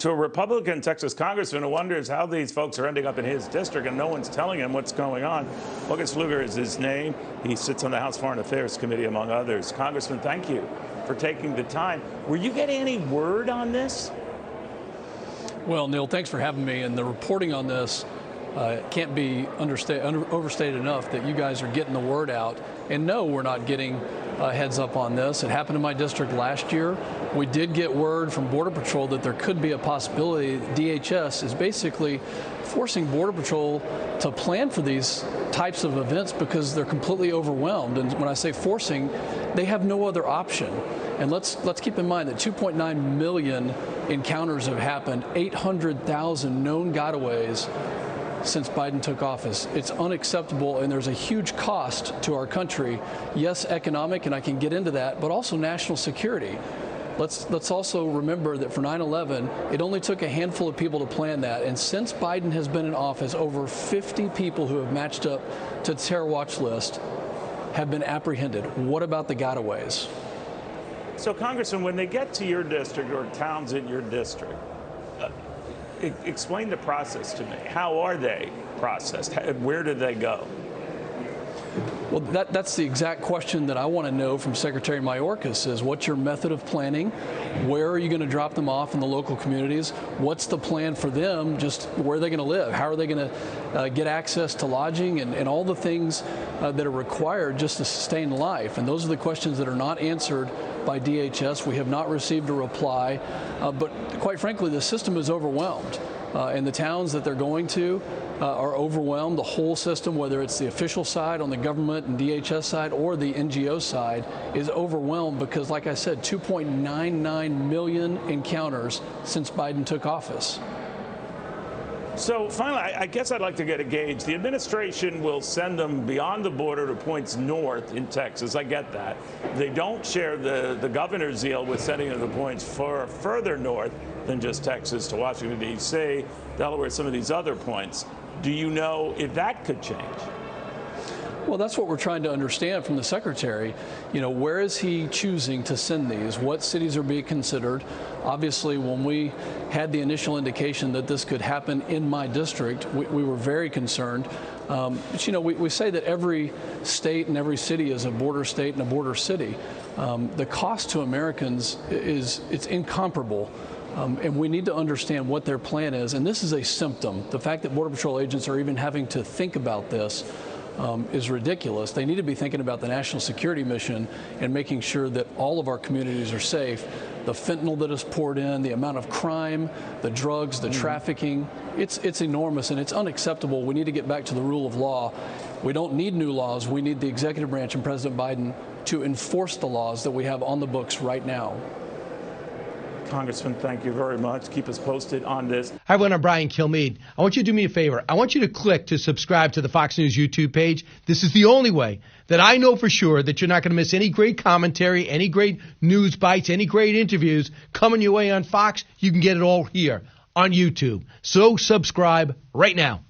To a Republican Texas congressman who wonders how these folks are ending up in his district and no one's telling him what's going on. Pfluger is his name. He sits on the House Foreign Affairs Committee, among others. Congressman, thank you for taking the time. Were you getting any word on this? Well, Neil, thanks for having me. And the reporting on this can't be overstated enough that you guys are getting the word out. And no, we're not getting a heads up on this. It happened in my district last year. We did get word from Border Patrol that there could be a possibility. DHS is basically forcing Border Patrol to plan for these types of events because they're completely overwhelmed. And when I say forcing, they have no other option. And let's keep in mind that 2.9 million encounters have happened, 800,000 known gotaways since Biden took office. It's unacceptable, and there's a huge cost to our country. Yes, economic, and I can get into that, but also national security. Let's also remember that for 9/11, it only took a handful of people to plan that. And since Biden has been in office, over 50 people who have matched up to the terror watch list have been apprehended. What about the gotaways? So, Congressman, when they get to your district or towns in your district, explain the process to me. How are they processed? Where do they go? Well, that's the exact question that I want to know from Secretary Mayorkas is what's your method of planning? Where are you going to drop them off in the local communities? What's the plan for them? Just where are they going to live? How are they going to get access to lodging and all the things that are required just to sustain life? And those are the questions that are not answered by DHS. We have not received a reply, but quite frankly, the system is overwhelmed. And the towns that they're going to are overwhelmed. The whole system, whether it's the official side on the government and DHS side or the NGO side, is overwhelmed because, like I said, 2.99 million encounters since Biden took office. So finally, I guess I'd like to get a gauge. The administration will send them beyond the border to points north in Texas. I get that. They don't share the governor's zeal with sending them to points further north than just Texas to Washington, D.C., Delaware, some of these other points. Do you know if that could change? Well, that's what we're trying to understand from the secretary. You know, where is he choosing to send these? What cities are being considered? Obviously, when we had the initial indication that this could happen in my district, we were very concerned. But, you know, we say that every state and every city is a border state and a border city. The cost to Americans it's incomparable. And we need to understand what their plan is. And this is a symptom. The fact that Border Patrol agents are even having to think about this is ridiculous. They need to be thinking about the national security mission and making sure that all of our communities are safe. The fentanyl that is poured in, the amount of crime, the drugs, the trafficking, it's enormous and it's unacceptable. We need to get back to the rule of law. We don't need new laws. We need the executive branch and President Biden to enforce the laws that we have on the books right now. Congressman, thank you very much. Keep us posted on this. Hi, everyone. I'm Brian Kilmeade. I want you to do me a favor. I want you to click to subscribe to the Fox News YouTube page. This is the only way that I know for sure that you're not going to miss any great commentary, any great news bites, any great interviews coming your way on Fox. You can get it all here on YouTube. So subscribe right now.